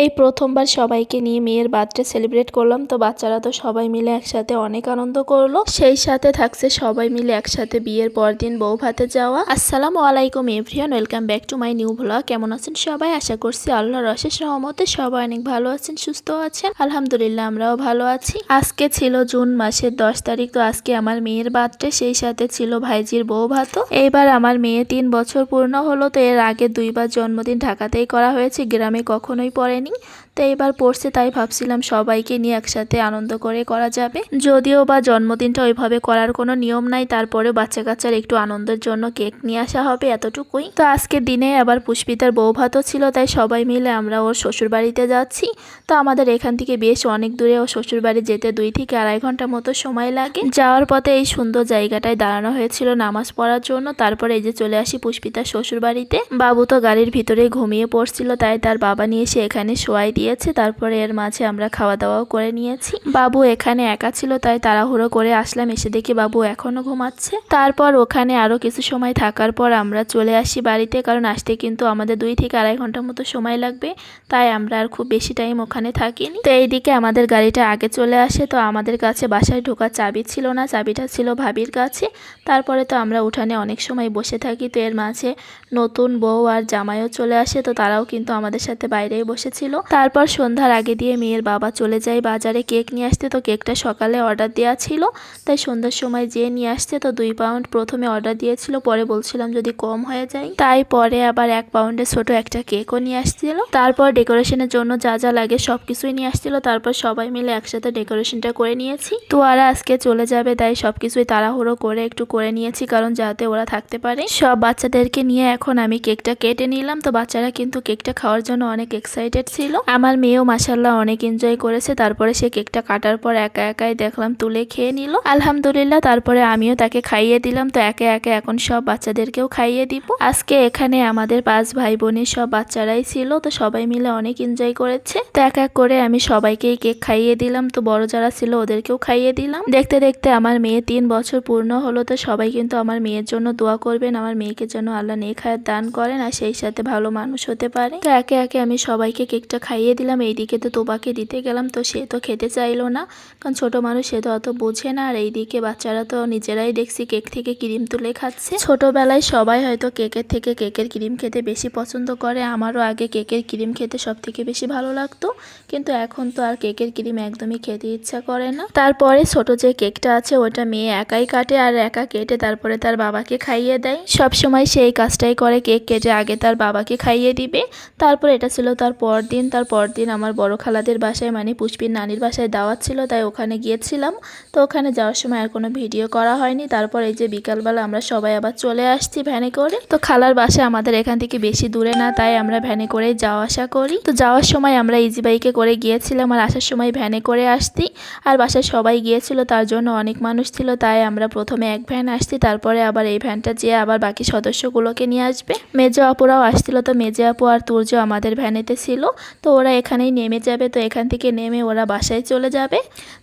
এই প্রথমবার সবাইকে নিয়ে মেয়ের বার্থডে সেলিব্রেট করলাম। তো বাচ্চারা তো সবাই মিলে একসাথে অনেক আনন্দ করলো। সেই সাথে থাকছে সবাই মিলে একসাথে বিয়ের পর দিন বউ ভাতে যাওয়া। আসসালামু আলাইকুম everyone, welcome back to my new blog. কেমন আছেন সবাই? আশা করছি আল্লাহর অশেষ রহমতে সবাই অনেক ভালো আছেন, সুস্থ আছেন। আলহামদুলিল্লাহ আমরাও ভালো আছি। আজকে ছিল জুন মাসের 10 তারিখ। তো আজকে আমার মেয়ের বার্থডে, সেই সাথে ছিল ভাইজির বউ ভাতও। এইবার আমার মেয়ে 3 বছর পূর্ণ হলো। তো এর আগে 2বার জন্মদিন ঢাকাতেই করা হয়েছে, গ্রামে কখনোই পড়েনি। তো এবার পড়ছে, তাই ভাবছিলাম সবাইকে নিয়ে একসাথে আনন্দ করে করা যাবে। যদিও বা জন্মদিনটা ওইভাবে করার কোনো নিয়ম নাই, তারপরেও বাচ্চা কাচ্চার একটু আনন্দের জন্য কেক নিয়ে আসা হবে, এতটুকুই। তো আজকের দিনে আবার পুষ্পিতার বউ ভাতও ছিল, তাই সবাই মিলে আমরা ওর শ্বশুর বাড়িতে যাচ্ছি। তো আমাদের এখান থেকে বেশ অনেক দূরে ও শ্বশুর বাড়ি যেতে 2 থেকে আড়াই ঘন্টা মতো সময় লাগে। যাওয়ার পথে এই সুন্দর জায়গাটায় দাঁড়ানো হয়েছিল নামাজ পড়ার জন্য। তারপরে এই যে চলে আসি পুষ্পিতার শ্বশুর বাড়িতে। বাবু তো গাড়ির ভিতরে ঘুমিয়ে পড়ছিল, তাই তার বাবা নিয়ে এসে এখানে শোয়াই দিয়েছে। তারপরে এর মাঝে আমরা খাওয়া দাওয়াও করে নিয়েছি। বাবু এখানে একা ছিল, তাই তাড়াহুড়ো করে আসলাম। এসে দেখি বাবু এখনো ঘুমাচ্ছে। তারপর ওখানে আরো কিছু সময় থাকার পর আমরা চলে আসি বাড়িতে, কারণ আসতে কিন্তু আমাদের 2 থেকে আড়াই ঘন্টা মতো সময় লাগবে। তাই আমরা আর খুব বেশি টাইম ওখানে থাকিনি। তো এইদিকে আমাদের গাড়িটা আগে চলে আসে। তো আমাদের কাছে বাসায় ঢোকার চাবি ছিল না, চাবিটা ছিল ভাবির কাছে। তারপরে তো আমরা উঠানে অনেক সময় বসে থাকি। তো এর মাঝে নতুন বউ আর জামাইও চলে আসে। তো তারাও কিন্তু আমাদের সাথে বাইরেই বসেছিল। তারপর সন্ধ্যার আগে দিয়ে মেয়ের বাবা চলে যায় বাজারে কেক নিয়ে আসতে। তো কেকটা সকালে অর্ডার দেওয়া ছিল, তাই সন্ধ্যার সময় যেয়ে নিয়ে আসছে। তো 2 পাউন্ড প্রথমে অর্ডার দিয়েছিল, পরে বলছিলাম যদি কম হয়ে যায়, তাই পরে আবার 1 পাউন্ডের ছোট একটা কেকও নিয়ে আসছিল। তারপর ডেকোরেশনের জন্য যা যা লাগে সবকিছুই নিয়ে আসছিল। তারপর সবাই মিলে একসাথে ডেকোরেশনটা করে নিয়েছি। তো ওরা আজকে চলে যাবে, তাই সবকিছুই তাড়াহুড়ো করে একটু করে নিয়েছি, কারণ যাতে ওরা থাকতে পারে। সব বাচ্চাদেরকে নিয়ে এখন আমি কেকটা কেটে নিলাম। তো বাচ্চারা কিন্তু কেকটা খাওয়ার জন্য অনেক এক্সাইটেড ছিল। আমার মেয়েও মাশাআল্লাহ অনেক এনজয় করেছে। তারপরে সে কেকটা কাটার পর একা একাই দেখলাম তুলে খেয়ে নিল, আলহামদুলিল্লাহ। তারপরে আমিও তাকে খাইয়ে দিলাম। তো একে একে এখন সব বাচ্চাদেরকেও খাইয়ে দিব। আজকে এখানে আমাদের 5 ভাই বোনের সব বাচ্চারাই ছিল। তো সবাই মিলে অনেক এনজয় করেছে। তো এক এক করে আমি সবাইকেই কেক খাইয়ে দিলাম। তো বড় যারা ছিল ওদেরকেও খাইয়ে দিলাম। দেখতে দেখতে আমার মেয়ে 3 বছর পূর্ণ হলো। তো সবাই কিন্তু আমার মেয়ের জন্য দোয়া করবেন, আমার মেয়েকে যেন আল্লাহ নেক হায়াত দান করেন আর সেই সাথে ভালো মানুষ হতে পারে। তো একে একে আমি সবাইকে কেকটা খাইয়ে দিলাম। এইদিকে তো তোবাকে দিতে গেলাম, তো সে তো খেতে চাইলো না, কারণ ছোট মানুষ, সে তো অত বোঝে না। আর এইদিকে বাচ্চারা তো নিজেরাই দেখছি কেক থেকে ক্রিম তুলে খাচ্ছে। ছোটবেলায় সবাই হয়তো কেকের থেকে কেকের ক্রিম খেতে বেশি পছন্দ করে। আমারও আগে কেকের ক্রিম খেতে সব থেকে বেশি ভালো লাগতো, কিন্তু এখন তো আর কেকের ক্রিম একদমই খেতে ইচ্ছা করে না। তারপরে ছোট যে কেকটা আছে ওটা মেয়ে একাই কাটে আর একা কেটে তারপরে তার বাবাকে খাইয়ে দেয়। সব সময় সেই কাজটাই করে, কেক কেটে আগে তার বাবাকে খাইয়ে দিবে। তারপর এটা ছিল তার পরদিন। তার পরদিন আমার বড় খালাদের বাসায়, মানে পুষ্পির নানির বাসায় দাওয়াত ছিল, তাই ওখানে গিয়েছিলাম। তো ওখানে যাওয়ার সময় আর কোনো ভিডিও করা হয়নি। তারপর এই যে বিকালবেলা আমরা সবাই আবার চলে আসছি ভ্যানে করে। তো খালার বাসায় আমাদের এখান থেকে বেশি দূরে না, তাই আমরা ভ্যানে করে যাওয়া আসা করি। তো যাওয়ার সময় আমরা ইজি বাইকে করে গিয়েছিলাম আর আসার সময় ভ্যানে করে আসছি। আর বাসায় সবাই গিয়েছিল, তার জন্য অনেক মানুষ ছিল, তাই আমরা প্রথমে এক ভ্যান আসছি, তারপরে আবার এই ভ্যানটা যেয়ে আবার বাকি সদস্যগুলোকে নিয়ে আসবে। মেজো আপুরাও আসছিল। তো মেজো আপু আর তুর্য আমাদের ভ্যানেতে ছিল। তো ওরা এখানেই নেমে যাবে। তো এখান থেকে নেমে ওরা বাসায় চলে যাবে।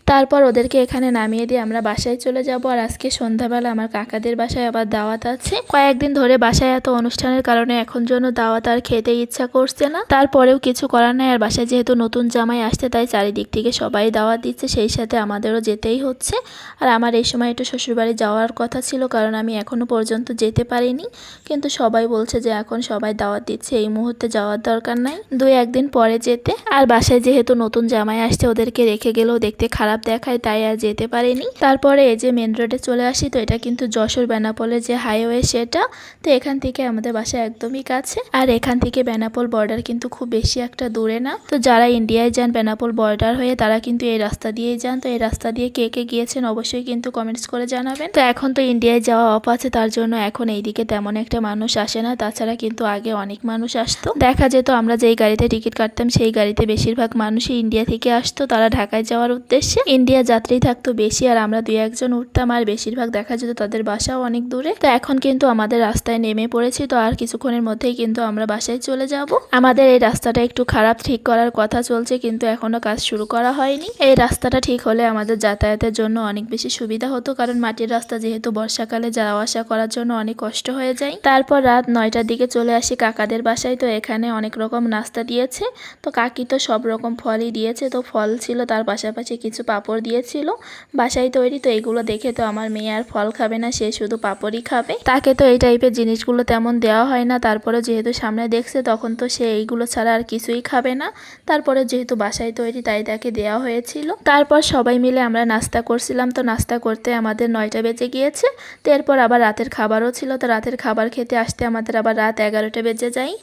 তারপর ওদেরকে এখানে নামিয়ে দিয়ে আমরা বাসায় চলে যাব। আর আজকে সন্ধ্যাবেলা আমার কাকাদের বাসায় আবার দাওয়াত আছে। কয়েকদিন ধরে বাসায় এত অনুষ্ঠানের কারণে এখন জন্য দাওয়াত আর খেতে ইচ্ছা করছে না। তারপরেও কিছু করার নাই, আর বাসায় যেহেতু নতুন জামাই আসছে, তাই চারিদিক থেকে সবাই দাওয়াত দিচ্ছে, সেই সাথে আমাদেরও যেতেই হচ্ছে। আর আমার এই সময় একটু শ্বশুরবাড়ি যাওয়ার কথা ছিল, কারণ আমি এখনো পর্যন্ত যেতে পারিনি, কিন্তু সবাই বলছে যে এখন সবাই দাওয়াত দিচ্ছে, এই মুহূর্তে যাওয়ার দরকার নাই, 2-1 দিন পরে যেতে। আর বাসায় যেহেতু নতুন জামাই আসছে, ওদেরকে রেখে গেলেও দেখতে খারাপ দেখায়, তাই আর যেতে পারিনি। তারপরে এই যে মেন রোডে চলে আসি। তো এটা কিন্তু যশোর বেনাপোলের যে হাইওয়ে সেটা। তো এখান থেকে আমাদের বাসা একদমই কাছে, আর এখান থেকে বেনাপোল বর্ডার কিন্তু খুব বেশি একটা দূরে না। তো যারা ইন্ডিয়ায় যান বেনাপোল বর্ডার হয়ে, তারা কিন্তু এই রাস্তা দিয়েই যান। তো এই রাস্তা দিয়ে কে কে গিয়েছেন অবশ্যই কিন্তু কমেন্টস করে জানাবেন। তো এখন তো ইন্ডিয়ায় যাওয়া অফ আছে, তার জন্য এখন এইদিকে তেমন একটা মানুষ আসে না। তাছাড়া কিন্তু আগে অনেক মানুষ আসতো, দেখা যেত আমরা যেই গাড়িতে টিকিট কাটতাম সেই গাড়িতে বেশিরভাগ মানুষই ইন্ডিয়া থেকে আসতো, তারা ঢাকায় যাওয়ার উদ্দেশ্যে। ইন্ডিয়া যাত্রী থাকতো বেশি আর আমরা দুই একজন উঠতাম আর বেশিরভাগ দেখা যেত তাদের বাসাও অনেক দূরে। তো এখন কিন্তু আমাদের রাস্তায় নেমে পড়েছি, তো আর কিছুক্ষণের মধ্যেই কিন্তু আমরা বাসায় চলে যাব। আমাদের এই রাস্তাটা একটু খারাপ, ঠিক করার কথা চলছে কিন্তু এখনো কাজ শুরু করা হয়নি। এই রাস্তাটা ঠিক হলে আমাদের যাতায়াতের জন্য অনেক বেশি সুবিধা হতো, কারণ মাটির রাস্তা যেহেতু বর্ষাকালে যাওয়া আসা করার জন্য অনেক কষ্ট হয়ে যায়। তারপর রাত 9টার দিকে চলে আসি কাকাদের বাসায়। তো এখানে অনেক রকম নাস্তা দিয়েছে, তো কাকি তো সব রকম ফলই দিয়েছে। তো ফল ছিল, তার পাশাপাশি কিছু পাঁপড় দিয়েছিল বাসায় তৈরি। তো এগুলো দেখে তো আমার মেয়ে আর ফল খাবে না, সে শুধু পাঁপড়ই খাবে। তাকে তো এই টাইপের জিনিসগুলো তেমন দেওয়া হয় না, তারপরে যেহেতু সামনে দেখছে তখন তো সে এইগুলো ছাড়া আর কিছুই খাবে না। তারপরে যেহেতু বাসায় তৈরি তাই তাকে দেওয়া হয়েছিল। তারপর সবাই মিলে আমরা নাস্তা করছিলাম। তো নাস্তা করতে আমাদের 9টা বেজে গিয়েছে। তো এরপর আবার রাতের খাবারও ছিল, তো রাতের খাবার খেতে আসতে আমাদের আবার রাত 11টা বেজে যায়।